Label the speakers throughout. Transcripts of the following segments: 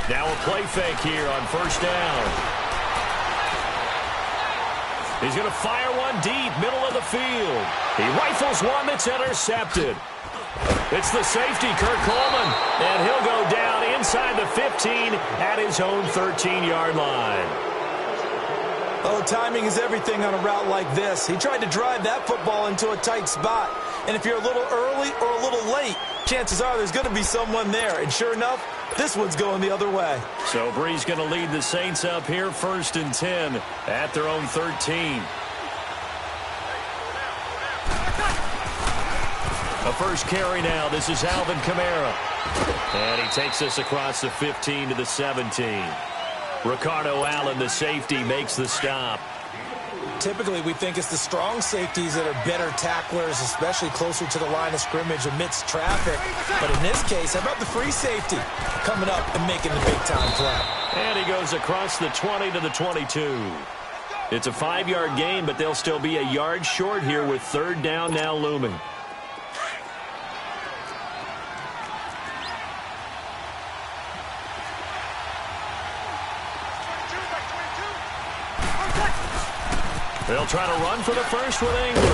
Speaker 1: Now a play fake here on first down. He's going to fire one deep, middle of the field. He rifles one that's intercepted. It's the safety, Kirk Coleman, and he'll go down inside the 15 at his own 13-yard line.
Speaker 2: Oh, timing is everything on a route like this. He tried to drive that football into a tight spot. And if you're a little early or a little late, chances are there's going to be someone there. And sure enough, this one's going the other way.
Speaker 1: So Bree's going to lead the Saints up here 1st and 10 at their own 13. A first carry now. This is Alvin Kamara. And he takes us across the 15 to the 17. Ricardo Allen, the safety, makes the stop.
Speaker 2: Typically, we think it's the strong safeties that are better tacklers, especially closer to the line of scrimmage amidst traffic. But in this case, how about the free safety coming up and making the big-time play?
Speaker 1: And he goes across the 20 to the 22. It's a 5-yard gain, but they'll still be a yard short here with 3rd down now looming. They'll try to run for the first with Ingram.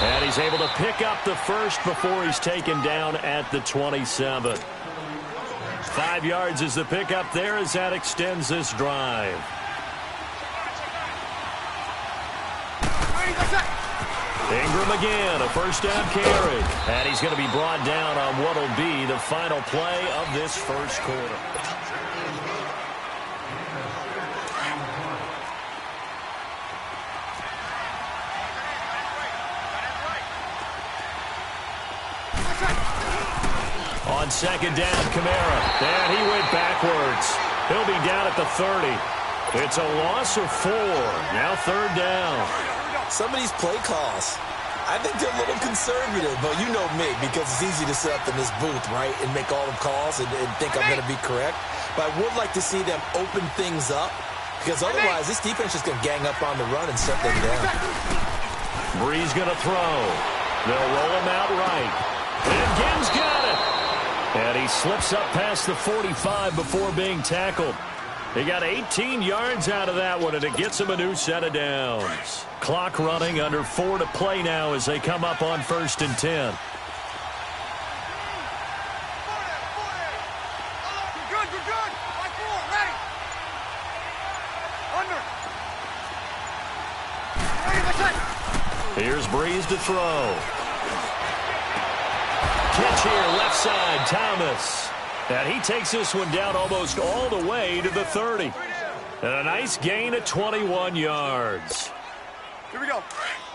Speaker 1: And he's able to pick up the first before he's taken down at the 27. 5 yards is the pickup there as that extends this drive. Ingram again, a first down carry. And he's going to be brought down on what will be the final play of this first quarter. On 2nd down, Kamara. And he went backwards. He'll be down at the 30. It's a loss of 4. Now 3rd down.
Speaker 2: Some of these play calls, I think they're a little conservative. But you know me, because it's easy to sit up in this booth, right, and make all the calls and think I'm going to be correct. But I would like to see them open things up, because otherwise this defense is going to gang up on the run and shut them down.
Speaker 1: Bree's going to throw. They'll roll him out right. And Gibbs got it. And he slips up past the 45 before being tackled. He got 18 yards out of that one, and it gets him a new set of downs. Clock running, under 4 to play now as they come up on 1st and 10. Here's Breeze to throw. Catch here, left side, Thomas. And he takes this one down almost all the way to the 30. And a nice gain of 21 yards.
Speaker 3: Here we go.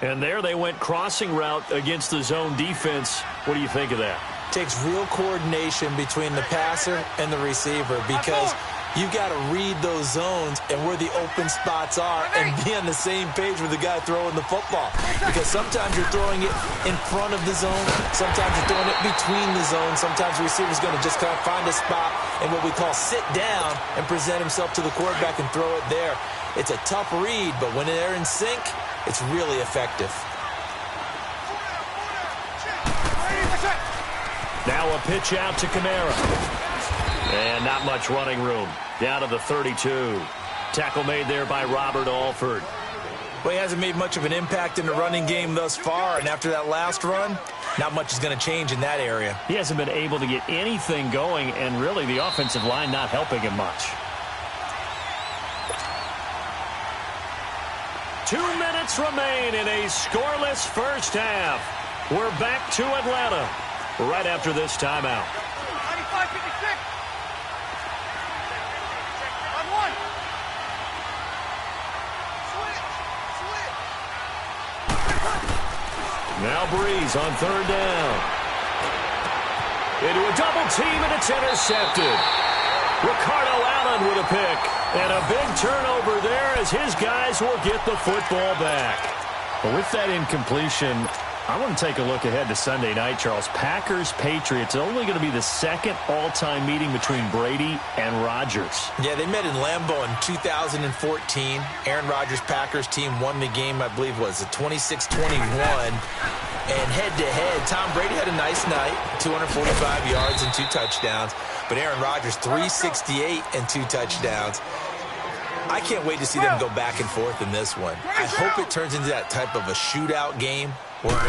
Speaker 1: And there they went crossing route against the zone defense. What do you think of that?
Speaker 2: Takes real coordination between the passer and the receiver, because you've got to read those zones and where the open spots are and be on the same page with the guy throwing the football. Because sometimes you're throwing it in front of the zone. Sometimes you're throwing it between the zones. Sometimes the receiver's going to just kind of find a spot and what we call sit down and present himself to the quarterback and throw it there. It's a tough read, but when they're in sync, it's really effective.
Speaker 1: Now a pitch out to Kamara. And not much running room. Down to the 32. Tackle made there by Robert Alford.
Speaker 2: Well, he hasn't made much of an impact in the running game thus far, and after that last run, not much is going to change in that area.
Speaker 1: He hasn't been able to get anything going, and really the offensive line not helping him much. 2 minutes remain in a scoreless first half. We're back to Atlanta right after this timeout.
Speaker 3: 95-56. On one.
Speaker 1: Now Breeze on 3rd down. Into a double team, and it's intercepted. Ricardo Allen with a pick. And a big turnover there as his guys will get the football back.
Speaker 4: But with that incompletion, I want to take a look ahead to Sunday night, Charles. Packers-Patriots, only going to be the second all-time meeting between Brady and Rodgers.
Speaker 2: Yeah, they met in Lambeau in 2014. Aaron Rodgers' Packers team won the game, I believe, was 26-21. And head-to-head, Tom Brady had a nice night, 245 yards and 2 touchdowns. But Aaron Rodgers, 368 and 2 touchdowns. I can't wait to see them go back and forth in this one. I hope it turns into that type of a shootout game where,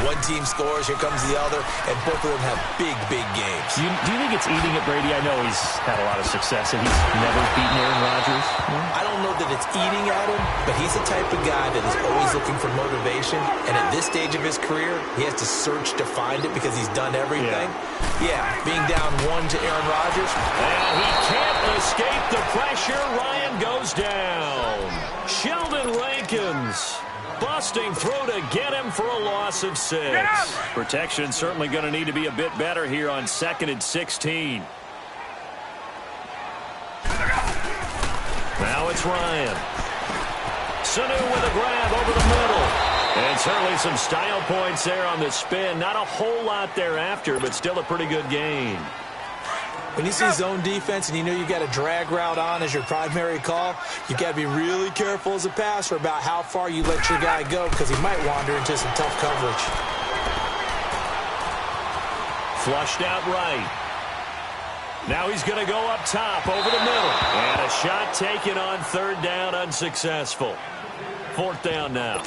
Speaker 2: one team scores, here comes the other, and both of them have big, big games.
Speaker 4: Do you think it's eating at Brady? I know he's had a lot of success, and he's never beaten Aaron Rodgers.
Speaker 2: I don't know that it's eating at him, but he's the type of guy that is always looking for motivation, and at this stage of his career, he has to search to find it because he's done everything. Yeah, being down 1 to Aaron Rodgers.
Speaker 1: And he can't escape the pressure. Ryan goes down. Sheldon Rankins busting through to get him for a loss of 6. Protection certainly going to need to be a bit better here on 2nd and 16. Now it's Ryan. Sanu with a grab over the middle. And certainly some style points there on the spin. Not a whole lot thereafter, but still a pretty good gain.
Speaker 2: When you see zone defense and you know you got a drag route on as your primary call, you got to be really careful as a passer about how far you let your guy go because he might wander into some tough coverage.
Speaker 1: Flushed out right. Now he's going to go up top over the middle. And a shot taken on 3rd down, unsuccessful. 4th down now.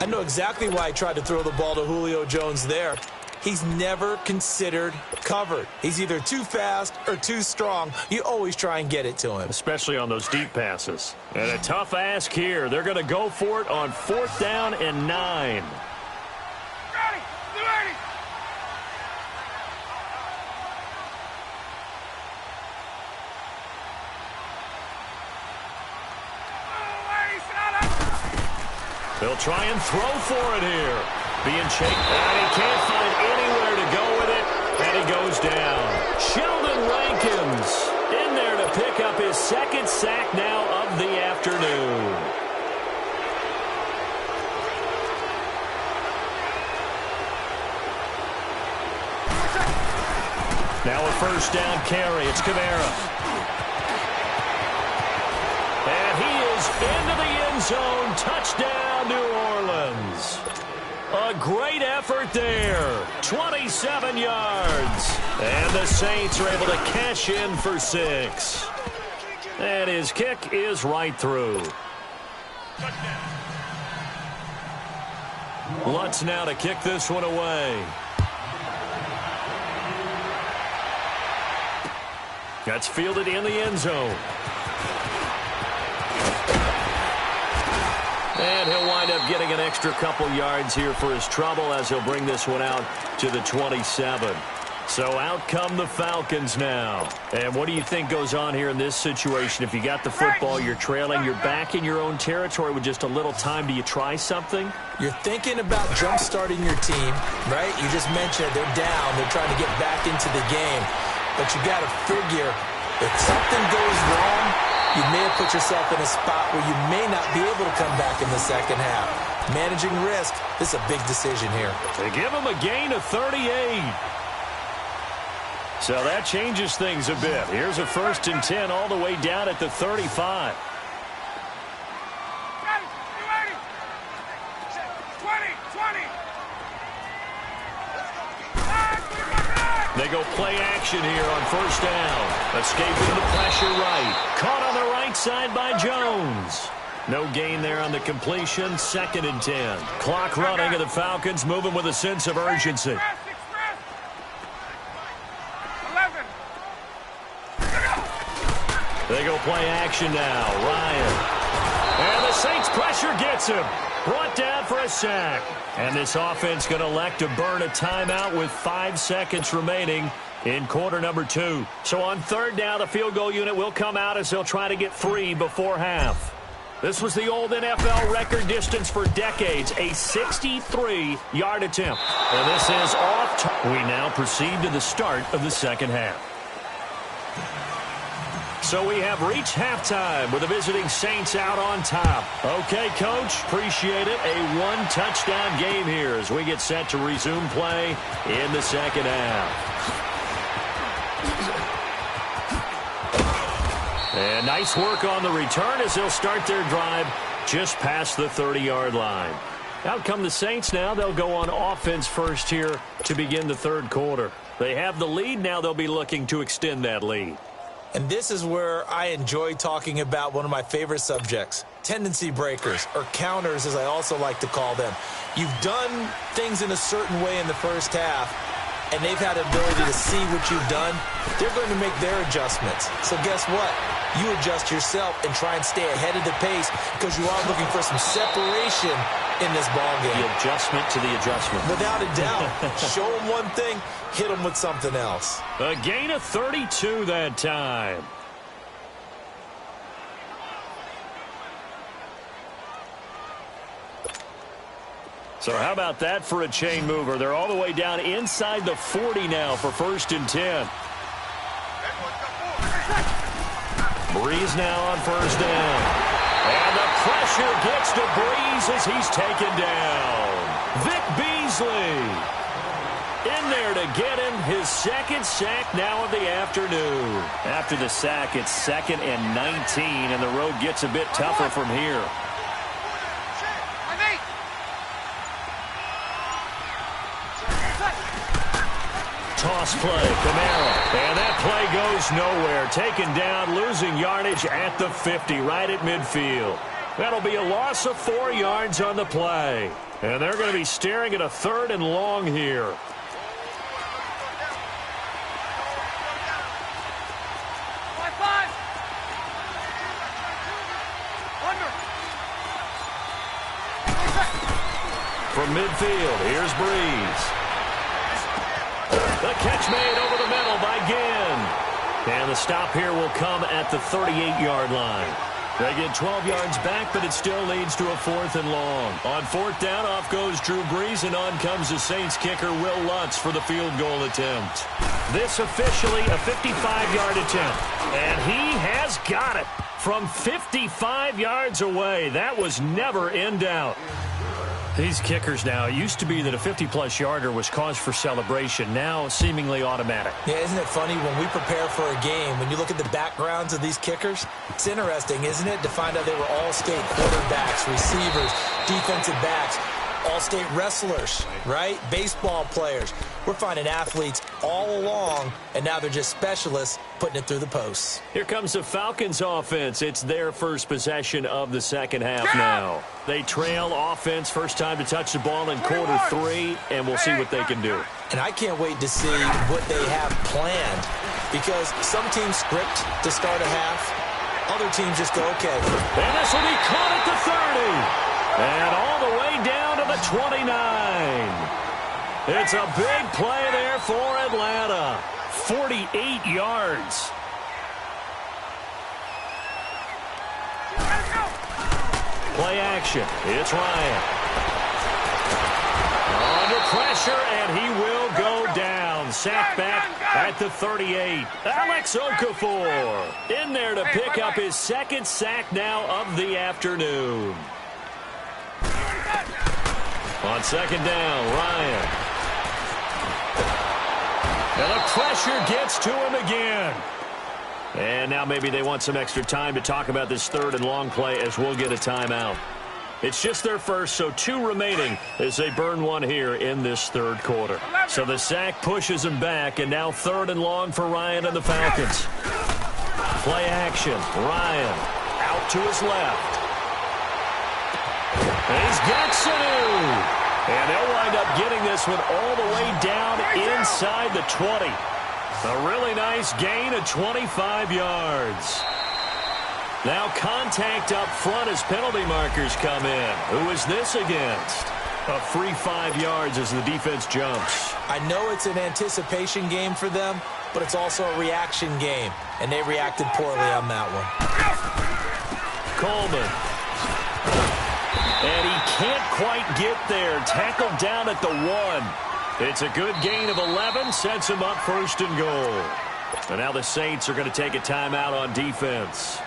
Speaker 2: I know exactly why he tried to throw the ball to Julio Jones there. He's never considered covered. He's either too fast or too strong. You always try and get it to him.
Speaker 1: Especially on those deep passes. And a tough ask here. They're going to go for it on 4th down and 9. They'll try and throw for it here. Being chased, and he can't find anywhere to go with it, and he goes down. Sheldon Rankins in there to pick up his 2nd sack now of the afternoon. Now a 1st down carry. It's Kamara. And he is into the end zone. Touchdown, New Orleans. A great effort there. 27 yards. And the Saints are able to cash in for 6. And his kick is right through. Lutz now to kick this one away. That's fielded in the end zone. And he'll wind up getting an extra couple yards here for his trouble as he'll bring this one out to the 27. So out come the Falcons now. And what do you think goes on here in this situation? If you got the football, you're trailing, you're back in your own territory with just a little time. Do you try something?
Speaker 2: You're thinking about jump-starting your team, right? You just mentioned they're down. They're trying to get back into the game. But you got to figure if something goes wrong, you may have put yourself in a spot where you may not be able to come back in the 2nd half. Managing risk, this is a big decision here.
Speaker 1: They give him a gain of 38. So that changes things a bit. Here's a 1st and 10 all the way down at the 35. They go play action here on 1st down. Escaping the pressure right. Caught on the right side by Jones. No gain there on the completion. 2nd and 10. Clock running, and the Falcons moving with a sense of urgency. They go play action now. Ryan. And the Saints pressure gets him. Brought down for a sack. And this offense going to elect to burn a timeout with 5 seconds remaining in quarter number 2. So on 3rd down, the field goal unit will come out as they'll try to get 3 before half. This was the old NFL record distance for decades, a 63-yard attempt. And this is off. We now proceed to the start of the 2nd half. So we have reached halftime with the visiting Saints out on top. Okay, Coach, appreciate it. A 1-touchdown game here as we get set to resume play in the 2nd half. And nice work on the return as they'll start their drive just past the 30-yard line. Out come the Saints now. They'll go on offense first here to begin the third quarter. They have the lead. Now they'll be looking to extend that lead.
Speaker 2: And this is where I enjoy talking about one of my favorite subjects, tendency breakers, or counters as I also like to call them. You've done things in a certain way in the first half, and they've had the ability to see what you've done. They're going to make their adjustments. So guess what? You adjust yourself and try and stay ahead of the pace because you are looking for some separation in this ballgame.
Speaker 1: The adjustment to the adjustment.
Speaker 2: Without a doubt. Show them one thing, hit them with something else.
Speaker 1: A gain of 32 that time. So how about that for a chain mover? They're all the way down inside the 40 now for 1st and 10. Breeze now on 1st down. And the pressure gets to Breeze as he's taken down. Vic Beasley in there to get him his 2nd sack now of the afternoon. After the sack, it's 2nd and 19, and the road gets a bit tougher from here. Toss play, Kamara, and that play goes nowhere. Taken down, losing yardage at the 50, right at midfield. That'll be a loss of 4 yards on the play. And they're going to be staring at a 3rd and long here. From midfield, here's Breeze. The catch made over the middle by Ginn. And the stop here will come at the 38-yard line. They get 12 yards back, but it still leads to a 4th and long. On 4th down, off goes Drew Brees, and on comes the Saints kicker, Will Lutz, for the field goal attempt. This officially a 55-yard attempt, and he has got it from 55 yards away. That was never in doubt. These kickers now, it used to be that a 50-plus yarder was cause for celebration, now seemingly automatic.
Speaker 2: Yeah, isn't it funny when we prepare for a game, when you look at the backgrounds of these kickers, it's interesting, isn't it, to find out they were all-state quarterbacks, receivers, defensive backs, all-state wrestlers, right? Baseball players. We're finding athletes all along, and now they're just specialists putting it through the posts.
Speaker 1: Here comes the Falcons offense. It's their first possession of the second half now. They trail offense, first time to touch the ball in quarter 3, and we'll see what they can do.
Speaker 2: And I can't wait to see what they have planned, because some teams script to start a half, other teams just go, okay.
Speaker 1: And this will be caught at the 30. And all the way down to the 29. It's a big play there for Atlanta. 48 yards. Play action. It's Ryan. Under pressure, and he will go down. Sack back at the 38. Alex Okafor in there to pick up his 2nd sack now of the afternoon. On 2nd down, Ryan. And the pressure gets to him again. And now maybe they want some extra time to talk about this 3rd and long play as we'll get a timeout. It's just their first, so 2 remaining as they burn 1 here in this 3rd quarter. So the sack pushes them back, and now 3rd and long for Ryan and the Falcons. Play action. Ryan out to his left. And he's got Sanu. And they'll wind up getting this one all the way down inside the 20. A really nice gain of 25 yards. Now contact up front as penalty markers come in. Who is this against? A free 5 yards as the defense jumps.
Speaker 2: I know it's an anticipation game for them, but it's also a reaction game, and they reacted poorly on that one.
Speaker 1: Coleman. And he can't quite get there. Tackled down at the 1. It's a good gain of 11. Sets him up 1st and goal. And now the Saints are going to take a timeout on defense.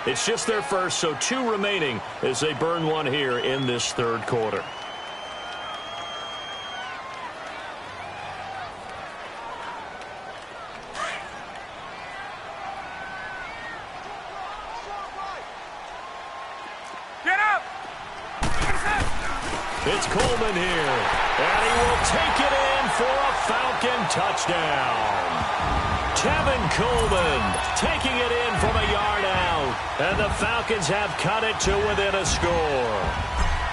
Speaker 1: It's just their first, so 2 remaining as they burn 1 here in this 3rd quarter. It's Coleman here. And he will take it in for a Falcon touchdown. Tevin Coleman taking it in from a yard out. And the Falcons have cut it to within a score.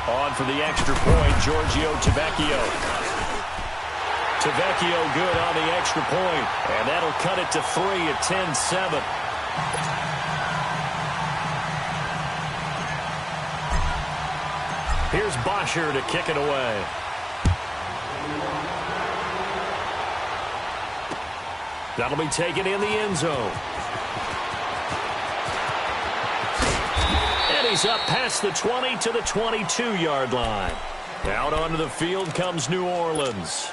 Speaker 1: On for the extra point, Giorgio Tavecchio. Tavecchio good on the extra point. And that'll cut it to 3 at 10-7. Here's Bosher to kick it away. That'll be taken in the end zone. And he's up past the 20 to the 22-yard line. Out onto the field comes New Orleans.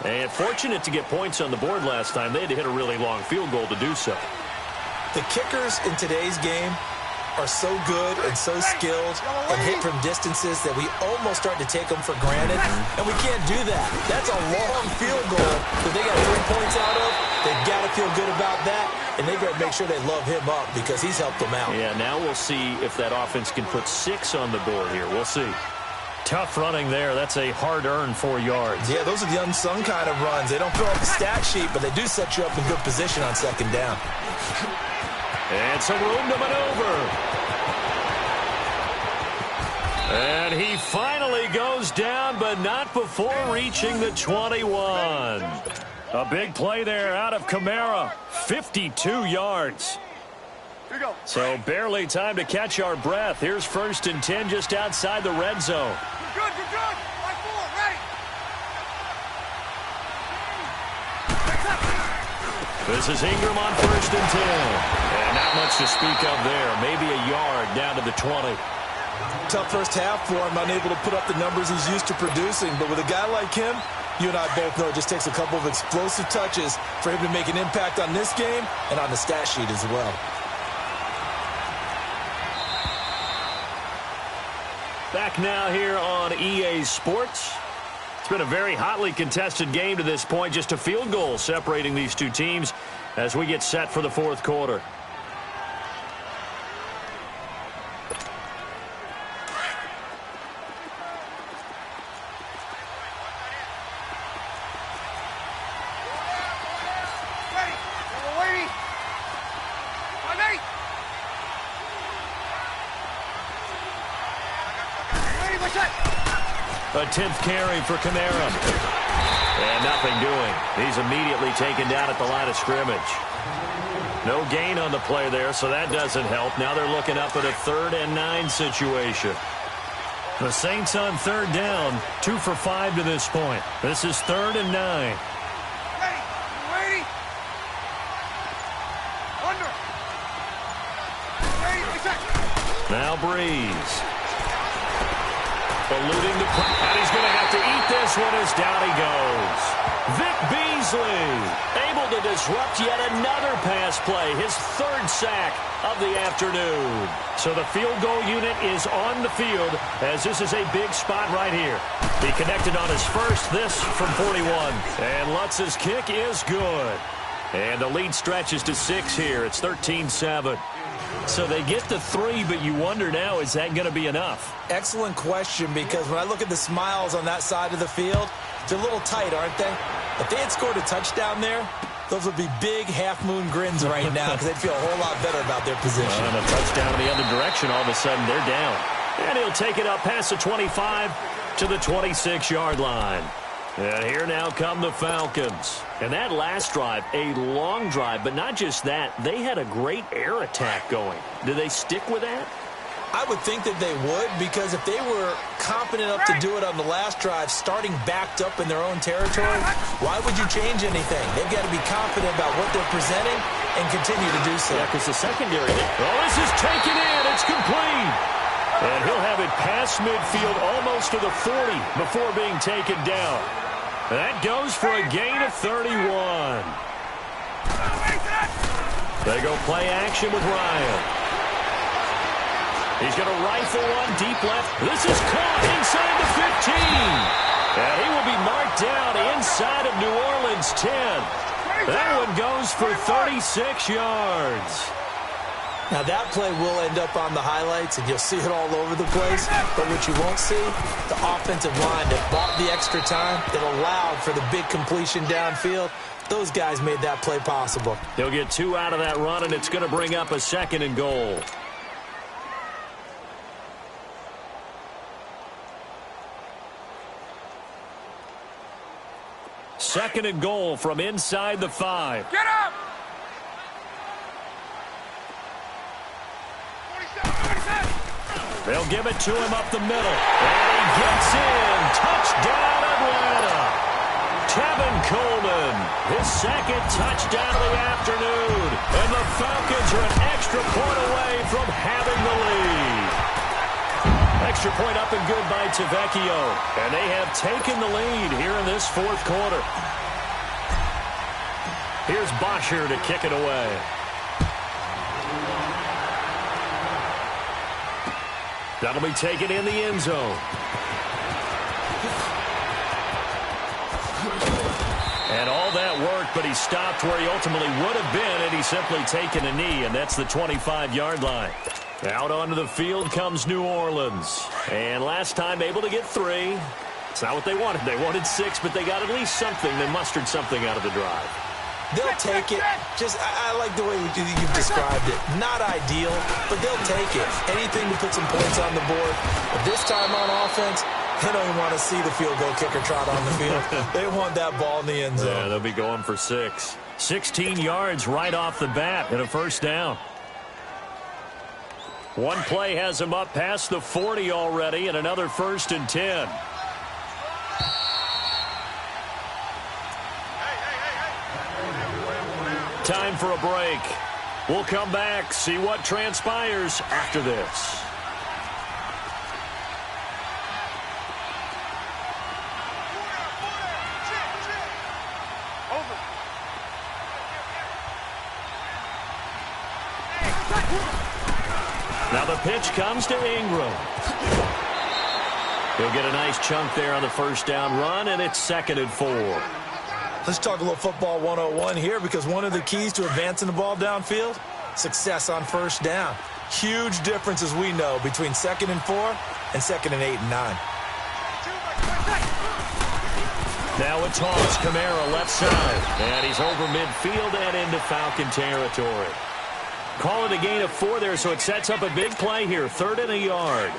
Speaker 1: And fortunate to get points on the board last time. They had to hit a really long field goal to do so.
Speaker 2: The kickers in today's game are so good and so skilled and hit from distances that we almost start to take them for granted, and we can't do that. That's a long field goal that they got 3 points out of. They've got to feel good about that, and they've got to make sure they love him up because he's helped them out.
Speaker 1: Yeah, now we'll see if that offense can put 6 on the board here. We'll see. Tough running there. That's a hard-earned 4 yards.
Speaker 2: Yeah, those are the unsung kind of runs. They don't fill out the stat sheet, but they do set you up in good position on second down.
Speaker 1: And some room to maneuver. And he finally goes down, but not before reaching the 21. A big play there out of Kamara. 52 yards.
Speaker 3: Here you go.
Speaker 1: So barely time to catch our breath. Here's 1st and 10 just outside the red zone.
Speaker 3: You're good, you're good. 5-4, ready.
Speaker 1: This is Ingram on 1st and 10. And not much to speak of there. Maybe a yard down to the 20.
Speaker 2: Tough first half for him, unable to put up the numbers he's used to producing. But with a guy like him, you and I both know it just takes a couple of explosive touches for him to make an impact on this game and on the stat sheet as well.
Speaker 1: Back now here on EA Sports. It's been a very hotly contested game to this point. Just a field goal separating these two teams as we get set for the 4th quarter.
Speaker 3: Ready. We're waiting. 5-8. Ready, what's that?
Speaker 1: A 10th carry for Kamara. And nothing doing. He's immediately taken down at the line of scrimmage. No gain on the play there, so that doesn't help. Now they're looking up at a 3rd and 9 situation. The Saints on 3rd down, 2 for 5 to this point. This is 3rd and 9.
Speaker 3: Ready. Ready. Under. Ready, what's that?
Speaker 1: Now Breeze. Alluding to play. And he's going to have to eat this one as down he goes. Vic Beasley able to disrupt yet another pass play. His 3rd sack of the afternoon. So the field goal unit is on the field as this is a big spot right here. He connected on his first, this from 41. And Lutz's kick is good. And the lead stretches to 6 here. It's 13-7. So they get to 3, but you wonder now, is that going to be enough?
Speaker 2: Excellent question, because when I look at the smiles on that side of the field, they're a little tight, aren't they? If they had scored a touchdown there, those would be big half-moon grins right now because they'd feel a whole lot better about their position.
Speaker 1: And a touchdown in the other direction, all of a sudden they're down. And he'll take it up past the 25 to the 26-yard line. And here now come the Falcons. And that last drive, a long drive, but not just that. They had a great air attack going. Do they stick with that?
Speaker 2: I would think that they would, because if they were confident enough to do it on the last drive, starting backed up in their own territory, why would you change anything? They've got to be confident about what they're presenting and continue to do so.
Speaker 1: Yeah, because the secondary, this is taken in. It's complete. And he'll have it past midfield almost to the 40 before being taken down. That goes for a gain of 31. They go play action with Ryan. He's going to rifle one deep left. This is caught inside the 15. And he will be marked down inside of New Orleans 10. That one goes for 36 yards.
Speaker 2: Now, that play will end up on the highlights, and you'll see it all over the place. But what you won't see, the offensive line that bought the extra time, that allowed for the big completion downfield, those guys made that play possible.
Speaker 1: He'll get 2 out of that run, and it's going to bring up a 2nd and goal. Second and goal from inside the 5.
Speaker 3: Get up! 47.
Speaker 1: They'll give it to him up the middle. And he gets in. Touchdown, Atlanta. Tevin Coleman, his 2nd touchdown of the afternoon. And the Falcons are an extra point away from having the lead. Extra point up and good by Tavecchio. And they have taken the lead here in this 4th quarter. Here's Bosher to kick it away. That'll be taken in the end zone. And all that work, but he stopped where he ultimately would have been had he simply taken a knee, and that's the 25-yard line. Out onto the field comes New Orleans. And last time able to get 3. It's not what they wanted. They wanted 6, but they got at least something. They mustered something out of the drive.
Speaker 2: They'll take it. I like the way you've described it. Not ideal, but they'll take it. Anything to put some points on the board. But this time on offense, they don't even want to see the field goal kicker trot on the field. They want that ball in the end zone.
Speaker 1: Yeah, they'll be going for 6. 16 yards right off the bat and a 1st down. One play has him up past the 40 already, and another 1st and 10. Time for a break. We'll come back, see what transpires after this. Now the pitch comes to Ingram. He'll get a nice chunk there on the 1st down run, and it's 2nd and 4.
Speaker 2: Let's talk a little football 101 here, because one of the keys to advancing the ball downfield, success on 1st down. Huge difference, as we know, between 2nd and 4 and 2nd and 8 and 9.
Speaker 1: Now a toss, Kamara left side, and he's over midfield and into Falcon territory. Call it a gain of 4 there, so it sets up a big play here, 3rd and a yard.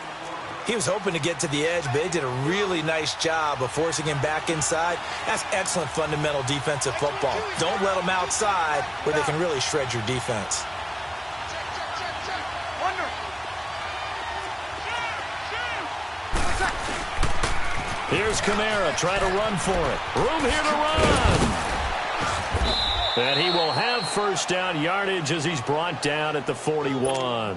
Speaker 2: He was hoping to get to the edge, but they did a really nice job of forcing him back inside. That's excellent fundamental defensive football. Don't let them outside where they can really shred your defense.
Speaker 1: Here's Kamara, try to run for it. Room here to run. And he will have 1st down yardage as he's brought down at the 41.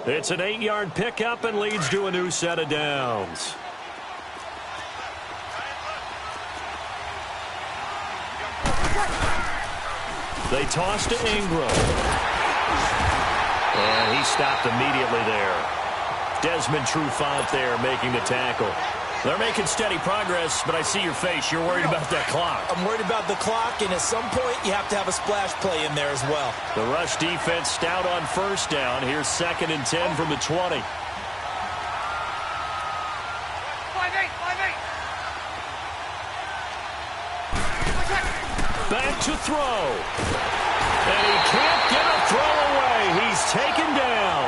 Speaker 1: It's an 8-yard pickup and leads to a new set of downs. They toss to Ingram. And he stopped immediately there. Desmond Trufant there making the tackle. They're making steady progress, but I see your face. You're worried about that clock.
Speaker 2: I'm worried about the clock, and at some point, you have to have a splash play in there as well.
Speaker 1: The rush defense stout on 1st down. Here's 2nd and 10 from the 20. 5-8, 5-8. Back to throw. And he can't get a throw away. He's taken down.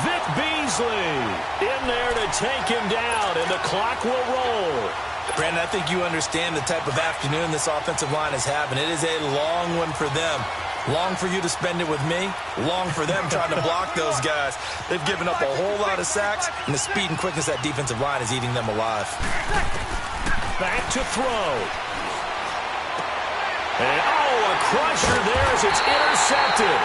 Speaker 1: Vic Beasley in there to take him down, and the clock will roll.
Speaker 2: Brandon, I think you understand the type of afternoon this offensive line is having. It is a long one for them. Long for you to spend it with me. Long for them trying to block those guys. They've given up a whole lot of sacks, and the speed and quickness of that defensive line is eating them alive.
Speaker 1: Back to throw. And, a crusher there as it's intercepted.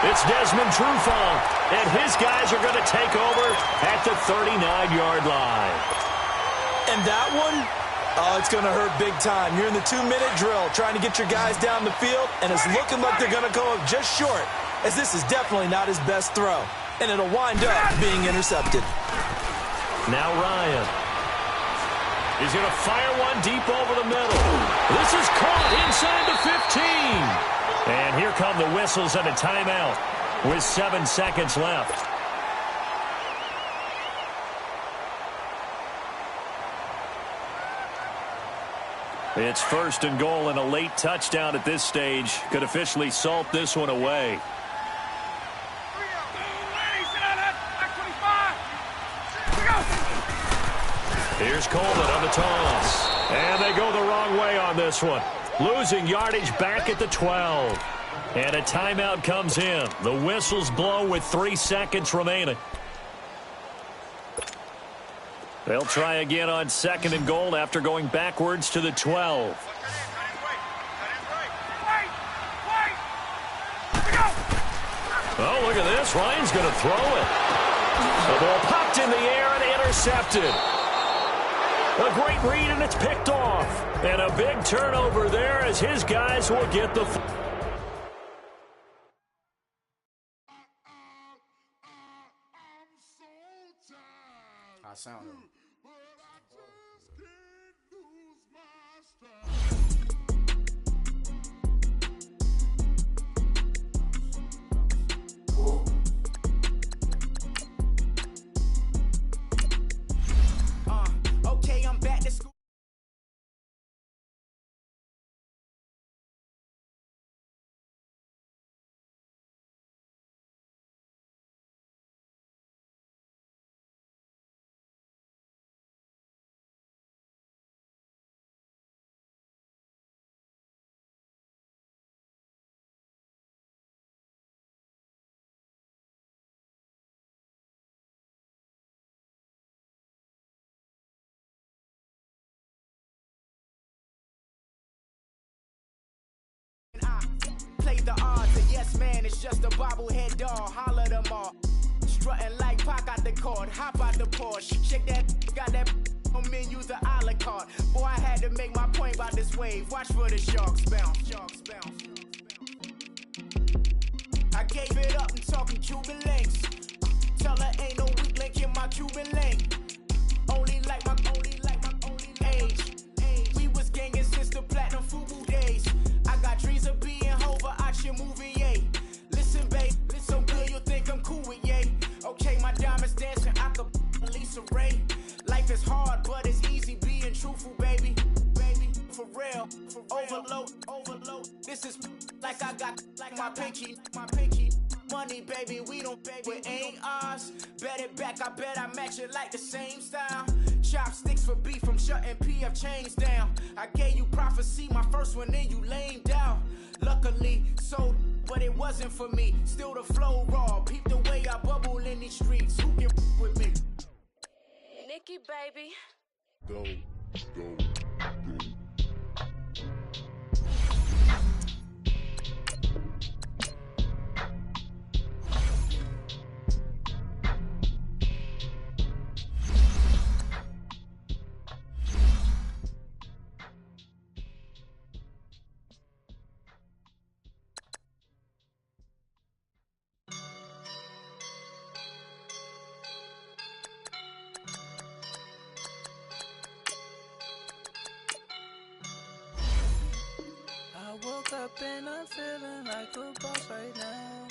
Speaker 1: It's Desmond Trufant, and his guys are going to take over at the 39-yard line.
Speaker 2: And that one, it's going to hurt big time. You're in the 2-minute drill trying to get your guys down the field, and it's looking like they're going to go up just short, as this is definitely not his best throw, and it'll wind up being intercepted.
Speaker 1: Now Ryan. He's going to fire one deep over the middle. This is caught inside the 15. And here come the whistles and a timeout. with 7 seconds left. It's 1st and goal and a late touchdown at this stage. Could officially salt this one away. Here's Coleman on the toss. And they go the wrong way on this one. Losing yardage back at the 12. And a timeout comes in. The whistles blow with 3 seconds remaining. They'll try again on 2nd and goal after going backwards to the 12. Oh, look at this. Ryan's going to throw it. The ball popped in the air and intercepted. A great read, and it's picked off. And a big turnover there as his guys will get the...
Speaker 5: I sound him.
Speaker 6: Okay, I'm back to school. Play the odds, a yes man, it's just a bobblehead doll. Holler them all. Strutting like Pac out the court, hop out the Porsche. Shake that, got that on menu, the a la carte. Boy, I had to make my point about this wave. Watch for the sharks bounce. Sharks bounce. I gave it up, I'm talking Cuban links. Tell her ain't no weak link in my Cuban link. Only like my age. We was gangin' since the platinum FUBU days. I got dreams of being Hova out your movie, yay. Listen, babe, so good you'll think I'm cool with yay. Okay, my diamonds dancing, I could Lisa Ray. Life is hard, but it's easy being truthful, baby. Baby, for real. Overload. This is like I got like my pinky. Money, baby, we don't pay, it ain't ours. Bet it back, I bet I match it like the same style. Chopsticks for beef from shutting PF chains down. I gave you prophecy, my first one, then you lamed out. Luckily, so, but it wasn't for me. Still the flow raw, peep the way I bubble in these streets. Who can with me?
Speaker 7: Nikki, baby.
Speaker 3: Go.
Speaker 8: Woke up and I'm feeling like a boss right now.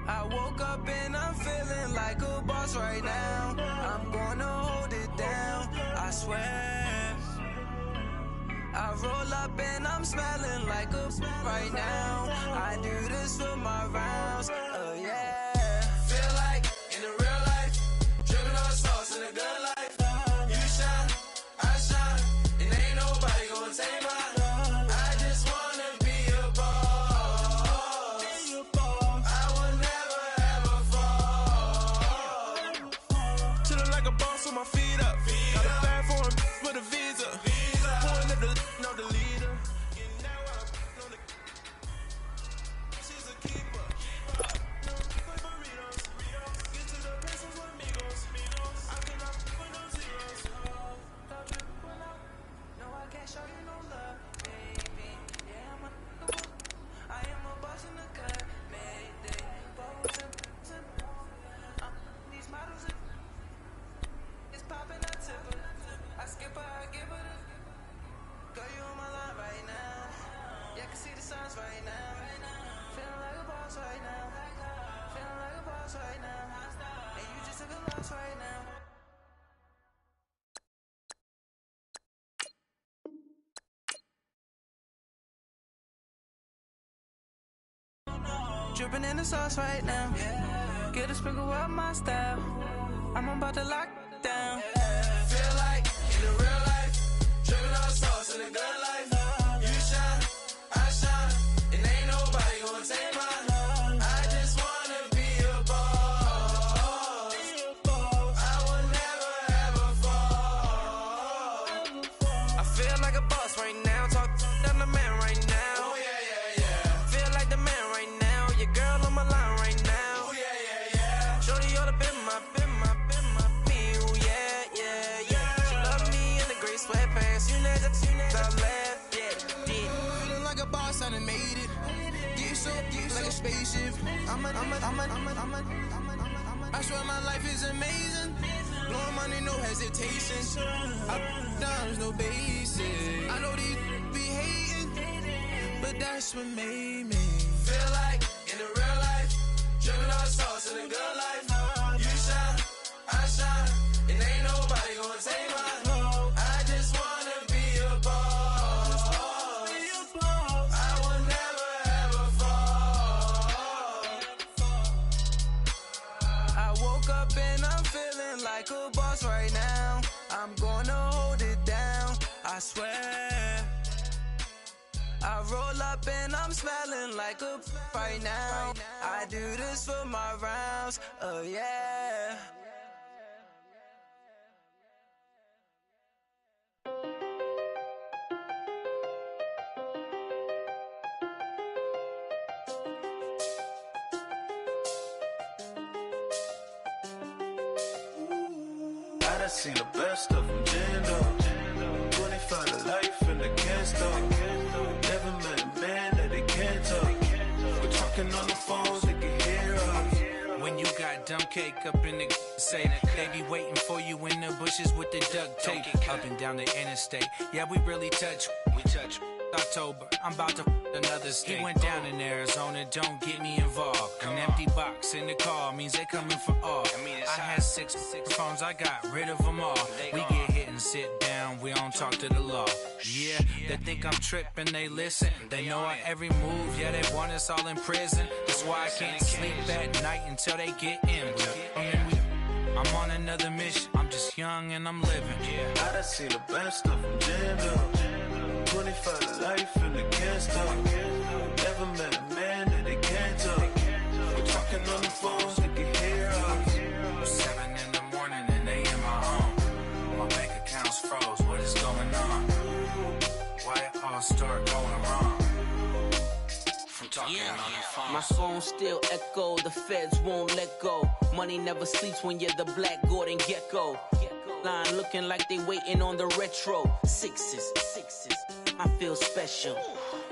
Speaker 8: I woke up and I'm feeling like a boss right now. I'm gonna hold it down, I swear. I roll up and I'm smelling like a right now. I do this for my rounds, oh yeah. Feel like in the real life, dripping on sauce in a good life. You shine, I shine, and ain't nobody gonna take mine. I just wanna be a boss. I will never ever fall. Chillin' like a boss with my feet up. Got a bag for him with a visa. Pulling up the know the leader. You know I'm on the. She's a keeper. Yeah, I can see the signs right now. Feeling like a boss right now. Feeling like a boss right now. And you just took a loss right now. Dripping in the sauce right now. Get a sprinkle up my style. I'm about to lock down. Feel like in the real life, dripping on sauce in the good life. You shine, I shine, and ain't nobody gonna take mine. I just wanna be a boss. I will never ever fall. I feel like a boss right now. Talk to the man right now. Oh yeah, yeah, yeah. Feel like the man right now. Your girl on my line right now. Oh yeah, yeah, yeah. Shorty oughta been my me. Oh yeah, yeah, yeah. She love me in the gray sweatpants. You never stop laugh. Yeah, feeling like a boss, I done made it. Get so like a spaceship. I swear my life is amazing. Blowing money, no hesitation. There's no basic. I know these be hating, but that's what made me feel like in the real life, dripping on sauce in the good life. You shine, I shine, and ain't nobody gonna take mine. I just wanna be a boss. I will never ever fall. I woke up and I'm feeling like a boss right now. I'm gonna hold it down, I swear. I roll up and I'm smelling like a right now. I do this for my rounds, oh yeah.
Speaker 9: I done seen the best of them jammed up. 25 to life and they can't stop. Never met a man that they can't talk. We're talking on the phones, they can hear us.
Speaker 10: When you got dumb cake up in the say, they be waiting for you in the bushes with the duct tape. Up and down the interstate, yeah, we really touch. We touch. October, I'm about to another state. He went down in Arizona, don't get me involved. An empty box in the car means they coming for all. I had six phones, I got rid of them all. We get hit and sit down, we don't talk to the law. Yeah, they think I'm tripping, they listen. They know our every move, yeah, they want us all in prison. That's why I can't sleep at night until they get in. I'm on another mission, I'm just young and I'm living.
Speaker 9: I done seen the best of them jammed up. 25 to life and they can't stop. Never met a man that they can't talk. We're talking on the phones, they can hear us.
Speaker 10: 7 in the morning and they in my home. My bank account's froze, what is going on? Why it all start going wrong? From talking on the phone.
Speaker 11: My phone still echo, the feds won't let go. Money never sleeps when you're the Black Gordon Gecko. Line looking like they waiting on the retro. Sixes, I feel special.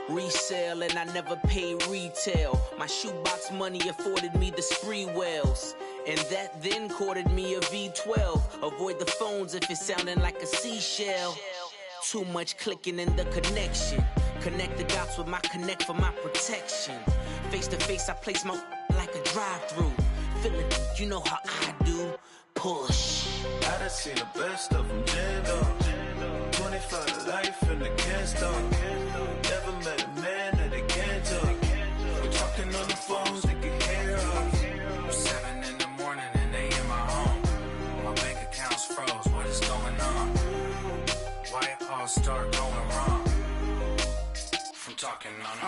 Speaker 11: Resale and I never pay retail. My shoebox money afforded me the spree wells. And that then courted me a V12. Avoid the phones if it's sounding like a seashell. Too much clicking in the connection. Connect the dots with my connect for my protection. Face to face, I place my like a drive-through. Feeling, you know how I do. Push.
Speaker 9: I done seen the best of them jammed up. 25 to life and they can't stop. Never met a man that they can't talk. We're talking on the phones, they can hear us.
Speaker 10: 7 in the morning and they in my home. My bank account's froze, what is going on? Why it all start going wrong? From talking on the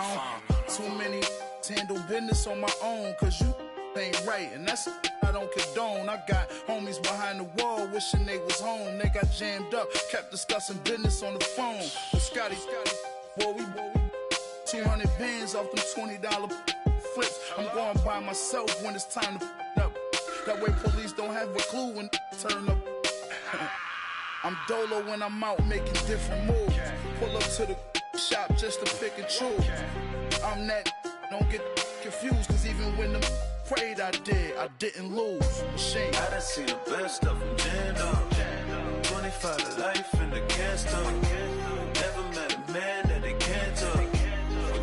Speaker 10: phone.
Speaker 5: Too many to handle business on my own, cause you ain't right, and that's I don't condone. I got homies behind the wall wishing they was home. They got jammed up, kept discussing business on the phone. With Scotty, boy, we 200 bands off them $20 flips. I'm going by myself when it's time to up. That way police don't have a clue when turn up. I'm dolo when I'm out making different moves. Pull up to the shop just to pick and choose. I'm that, don't get confused, cause even when the prayed I didn't lose. Machine.
Speaker 9: I done seen the best of them jammed up. 25 to life and they can't stop. Never met a man that they can't talk. We're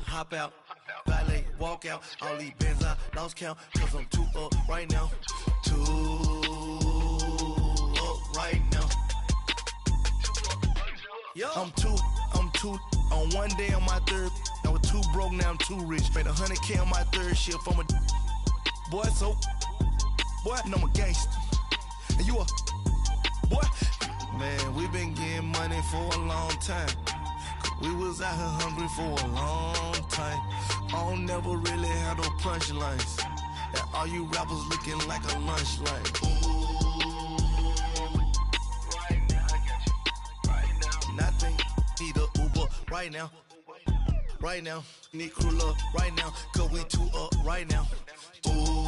Speaker 9: Hop out, valet, walk out. All these bands I lost count, cause I'm too up right now. Too up right now. I'm too on one day on my third. I was too broke, now I'm too rich. Made 100K on my third shift. I'm a boy, so boy, and I'm a gangster. And you a boy. Man, we been getting money for a long time. We was out here hungry for a long time. I don't never really have no punchlines. And all you rappers looking like a lunch line. Right now, I got you. Right now. Nothing. Need a Uber right now. Right now. Need crew love right now. Cause we too up right now. Ooh.